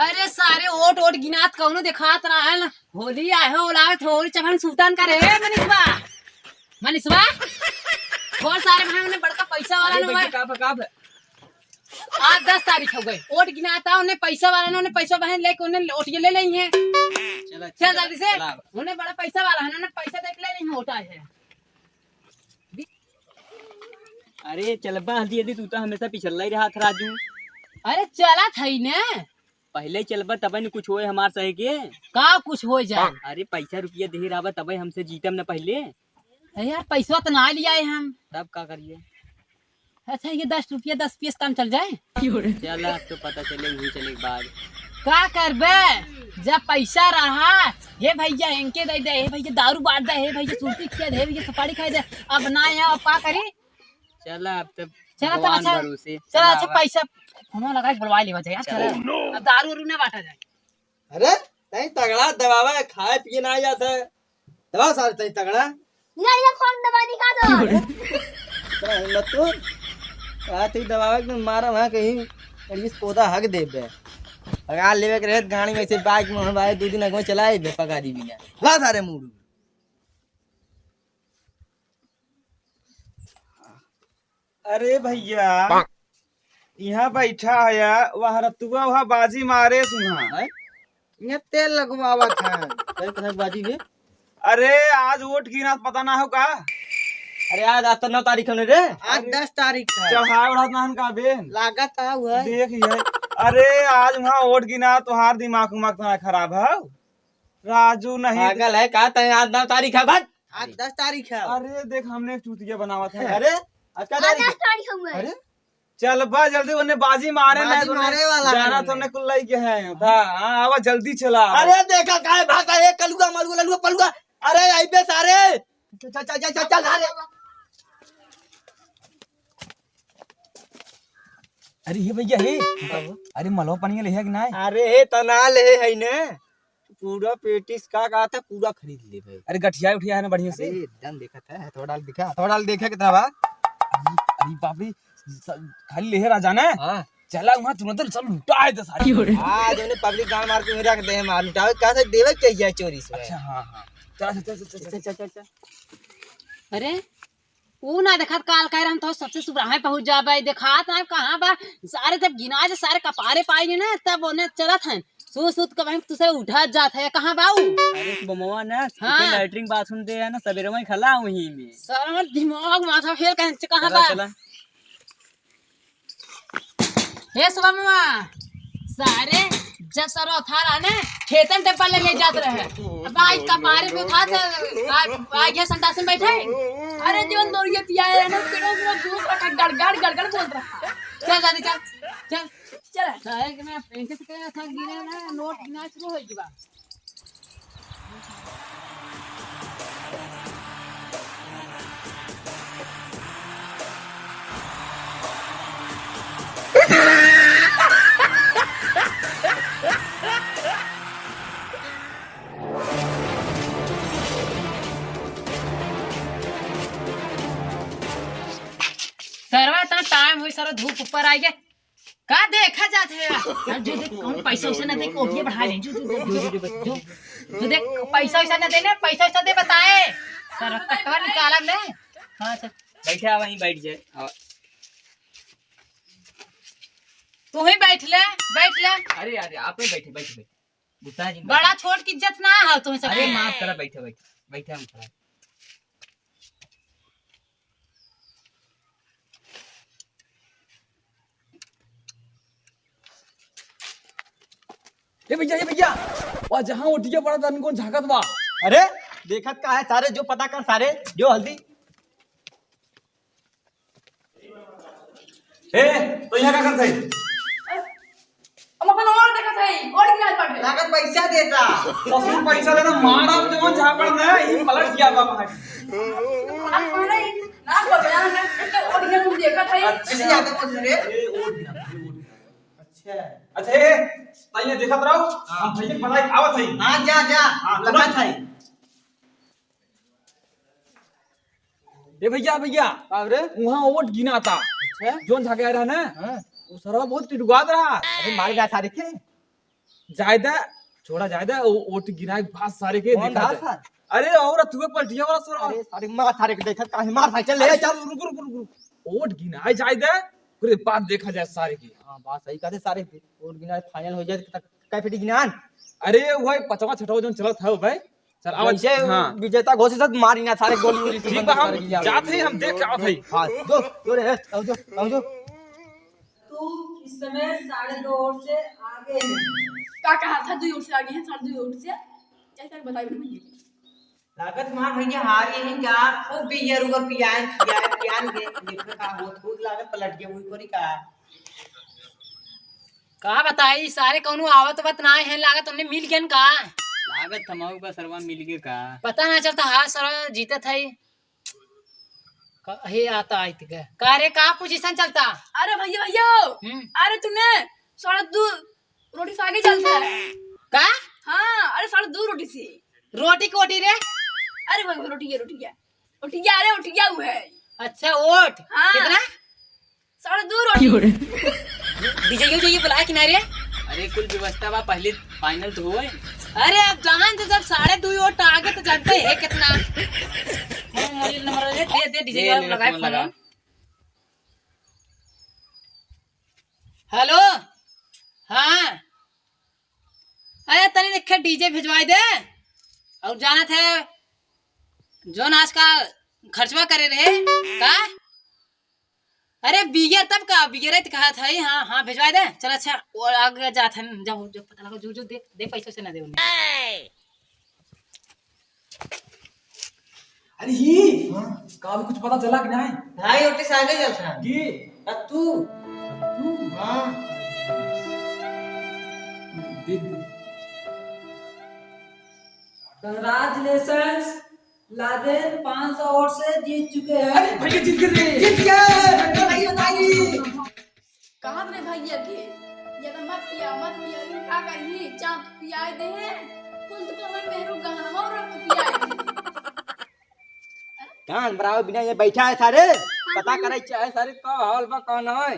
अरे सारे ओट ओट गिनात कौनो दिखात रहा है ना। होली आए हो लागत होली चमन सुल्तान का रे मनीषवा मनीषवा बहुत सारे भाई ने बड़का पैसा वाला ने कब 8-10 तारीख हो गए ओट गिनाता उन्हें पैसा वाला ने उन्हें पैसा बहन लेके उन्हें ओटिए ले ली है। चल जल्दी से उन्हें बड़ा पैसा वाला है उन्हें पैसा देख ले नहीं होता है। अरे चलबा हल्दी यदि तू तो हमेशा पिछल ही रहा था राजू। अरे चला थई ने पहले चलबा तब न कुछ होए हमार सहे के का कुछ हो जाए। अरे पैसा रुपया दे रहा तब हमसे जीतम न पहले। यार पैसा तो ना लिया है हम तब का करिए। अच्छा ये 10 रुपया 10 पीस काम चल जाए। चल अब तो पता चले वही चले के बाद का करबे जब पैसा रहा हे भैया इनके दे दे हे भैया दारू बांट दे हे भैया सुर्ती खिया दे हे भैया सुपारी खाई दे अब ना है अब का करी। चला अब तब चला तो अच्छा चला अच्छा पैसा फोन लगा के बुलवा लेवा जाए चला अब दारू वारू ना बांटा जाए। अरे तई तगड़ा दबावा खाए पिए ना जाता दबाओ सारे तई तगड़ा नहीं ये कौन दवाई का दो हिम्मत तो आ तई दबावा एकदम मारा वहां कहीं इस पौधा हक दे बे अगा लेवे के रहत गाड़ी में से बाइक में भाई 2 दिन अगो चलाए बे पगा दी बिना ला सारे मूड। अरे भैया यहाँ बैठा है वह रतुआ वहाँ बाजी मारे सुहा ये तेल लगवावा था कई कथक बाजी बे। अरे आज वोट गिना पता ना हो का। अरे आज 9 तारीख है रे आज 10 तारीख है चढ़ाए बढ़ात नाहन का बेन लागत आ हुआ देख ये अरे आज वहाँ वोट गिना तुम्हार दिमाग उमाग तुम्हारा खराब है राजू नहीं पागल है का तय आज 9 तारीख है बस आज 10 तारीख है। अरे देख हमने एक चूतिया बनावा था। अरे आज का तारीख तारीख अरे चल बा जल्दी उन्हें बाजी मारे बाजी नहीं मारे वाला जाना है। तुमने कुल लई के है हाँ आवा जल्दी चला। अरे देखा काय भागा एक कलुआ मलुआ ललुआ पलुआ अरे आई बे सारे चल चल चल चल चल अरे अरे ये भैया हे अरे मलो पानी ले है कि नहीं। अरे हे तना ले है ने पूरा पेटिस का था पूरा खरीद ले भाई। अरे गठिया उठिया है ना बढ़िया से एकदम देखा था थोड़ा डाल देखा कितना बा अरे बाप रे खाली ले राजा ने हां चला वहां तुरंत चल लुटाए दे सारी आज उन्हें पब्लिक गांव मार के मेरा दे मार लुटावे का से देवे चाहिए चोरी से। अच्छा हां हां चल चल चल चल चल अरे वो ना देखा काल कह रहा हम तो सबसे सुबह पहुंच जाबे देखात ना कहां बा सारे जब गिना जे सारे कपारे पाएंगे ना तब उन्हें चलत हैं सूत कब हम तुसे उठा जात है कहां बाऊ। अरे बमवा ना हाँ। लैट्रिन बाथरूम दे है ना सवेरे में खला वहीं में सारा दिमाग माथा फेल कहां बा। चला हे सुबह मामा सारे जब सरो थारा ने खेतन टेपा ले जात रहे अब आज कपारे पे उठा आज ये संतास में बैठे। अरे जीवन दौड़िए पियाए ना पेड़ों में दूध रखा गड़गड़ गड़गड़ बोल रहा। चल जल्दी चल चल चल सारे के मैं पैसे से कह था गिने ना नोट गिना शुरू हो गया। सरवा इतना टाइम हुई सारा धूप ऊपर आई गए का देखा जाते है जो देख कौन पैसा वैसा ना दे कोठिए बढ़ा ले जो देख पैसा वैसा ना देने पैसा वैसा दे बताए सर कटवा निकाला ले। हां चल बैठा वहीं बैठ जाए। तू ही बैठ ले अरे अरे आप ही बैठे बैठे बैठे बुता जी बड़ा छोट की इज्जत ना है तुम्हें सब। अरे माफ करा बैठे बैठे बैठे हम खड़ा ये भैया वहाँ जहाँ उठिया पड़ा था उनको झाकत बा। अरे देखत का है सारे जो पता कर सारे जो हल्दी ए तो यहाँ क्या करते हैं हम अपन और देखा था और गिना पड़ गए लागत पैसा देता पशु पैसा देना मारा जो जहाँ पड़ना है ये पलट गया बाबा आप माने ना बगला ना और गिना तुम देखा था अच्छे ज्यादा बोल रे अच्छा अच्छा ए ताइए देखत रहो हम भैया के पता आवत है। हां जा जा लगत है ए भैया अब रे वहाँ वोट गिना था अच्छा जोन झाके रहा ना हां वो सरवा बहुत टिटुगात रहा। अरे मार गया सारे के जायदा छोड़ा जायदा ओट गिराए भात सारे के कौन देखा था जाए। सर? अरे और तू पलटिया वाला सर अरे सारे मार सारे के देखा काहे मार भाई चल ले चल रुक रुक रुक रुक ओट गिनाए जायदा फिर बात देखा जाए सारे की। हां बात सही कहते सारे और बिना फाइनल हो जाए तक काय फेटी गिनान अरे वही पचवा छठवा जो चलत है भाई चल आवाज ऐसे हाँ विजेता घोषित मारी ना सारे गोली गोली ठीक बा हम जाते ही हम देख के आवत है। हां जो रे आओ जो तू इस समय 2:30 से आगे है। का कहा था 2 ओर से आगे हैं 2:30 ओर से कैसे बताइए भैया लागत मां भैया हार यही का खूब बियर उगर पियान के देखो का होत खूब लागत पलट के हुई कोरी का बताई सारे कौनो आवत वत ना है लागत हमने मिल गए का लागत थमाऊ का सरवा मिल गए का पता ना चलता हाँ सर जीते थे हे आता आई थी का रे का पोजीशन चलता अरे भैया अरे तूने 2:30 रोटी से आगे चलता है का हाँ अरे 2:30 रोटी से रोटी कोटी रे अरे वो रोटी है अरे उठिया हुआ है अच्छा ओट हाँ। कितना 2:30 रोटी डीजे जो ये बुलाया किनारे अरे कुल व्यवस्था बा पहले फाइनल तो हुए अरे अब जान तो जब 2:30 ओट आगे तो जानते है कितना मोबाइल नंबर दे डीजे ले, लगाए फोन लगा। फोन हेलो हाँ अरे तनी देखे डीजे भिजवाई दे और जाना थे जो नाच का खर्चवा करे रहे का अरे बिगर तब का बिगर है कहा था हाँ हाँ भिजवाई दे चल अच्छा और आगे जाते हैं जाओ जो पता लगा जो दे पैसे से ना दे उन्हें अरे ही का भी कुछ पता चला कि नहीं 2:30 रोटी से आगे चलता है कि तू हां कंग्रेचुलेशंस लादेन 500 वोट से जीत चुके हैं। भैया जीत गए कहा रे भैया के ये तो मत पिया का करी चाप पियाए दे हैं कुल तो मैं मेहरू गहनवा रख पियाए दे कान बराबर बिना ये बैठा है सारे पता करे चाहे सारे का हाल बा कौन है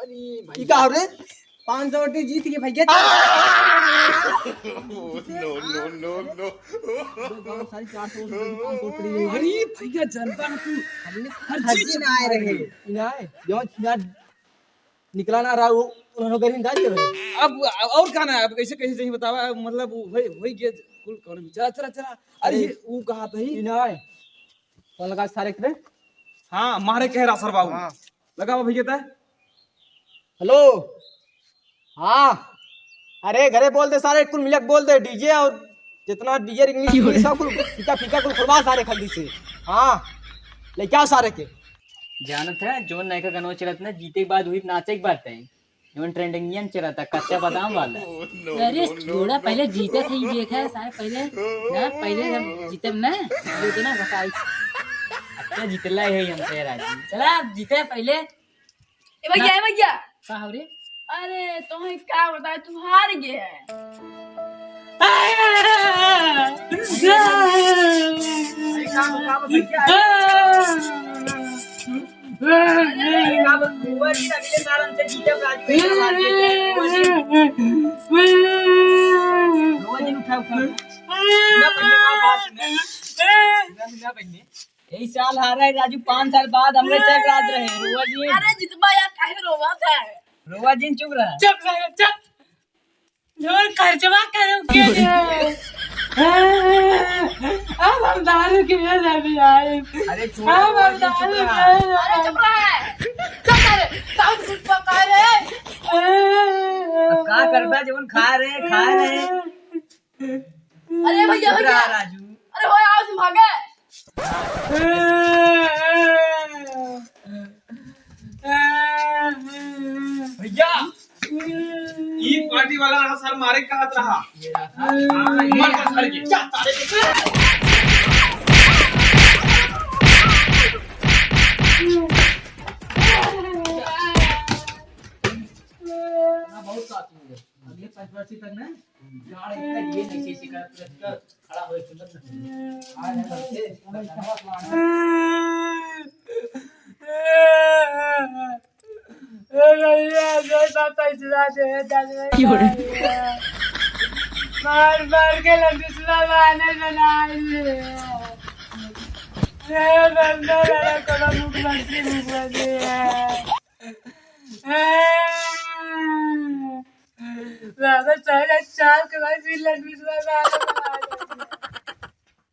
अरे ई का हो रे 500 रोटी जीत गए भैया सारी 400 अरे भैया जनता ना तू हर चीज ना आए रहे ना जो निकला ना रहा वो उन्होंने गरीब डाल के अब और का ना अब कैसे कैसे चाहिए बतावा मतलब वही के कुल कौन चला अरे वो कहा था ही ना कौन लगा सारे करे हाँ मारे कह रहा सर बाबू लगा हुआ भैया था हेलो हाँ अरे घरे बोल दे सारे कुल मिलक बोल दे डीजे और जितना डीजे इंग्लिश सब कुल फीका फीका कुल खुलवा सारे खल्दी से हाँ ले क्या सारे के जानत है जोन नयका गनो चलत ना जीते के बाद हुई नाचे के बात है जोन ट्रेंडिंग चला था कच्चा बादाम वाला अरे थोड़ा पहले जीते थे ये देखा है सारे पहले ना पहले जब जीते ना जीते ना बताई अच्छा जितला है हम से राजी चला जीते पहले ए भैया का हो रे अरे तुम्हें क्या बताए तू हार गए है यही साल हारा है राजू 5 साल बाद हमरे से राज रहे रुआ जी अरे जितबा यार काहे रोवत है रुआ जी चुप रहा चुप जोर खर्चवा करो के अब हम दारू के लिए भी आए अरे अब हम दारू अरे चुप रहा है चुप करे साउंड कुछ पका रे का करबा जवन खा रहे अरे भैया राजू अरे हो आओ तुम भागे भैया ये पार्टी वाला सर मारे कहा रहा मार का सर के जा तारे के बहुत साथी हो गए अगले 5 वर्ष तक ना गाड़ी इतना ये नहीं से कर खड़ा होए सुंदर ना आज है मार मार के लंबीसला माने बनाई बंदा मेरा कला मुख्यमंत्री है चार के बाद फिर लंबीसला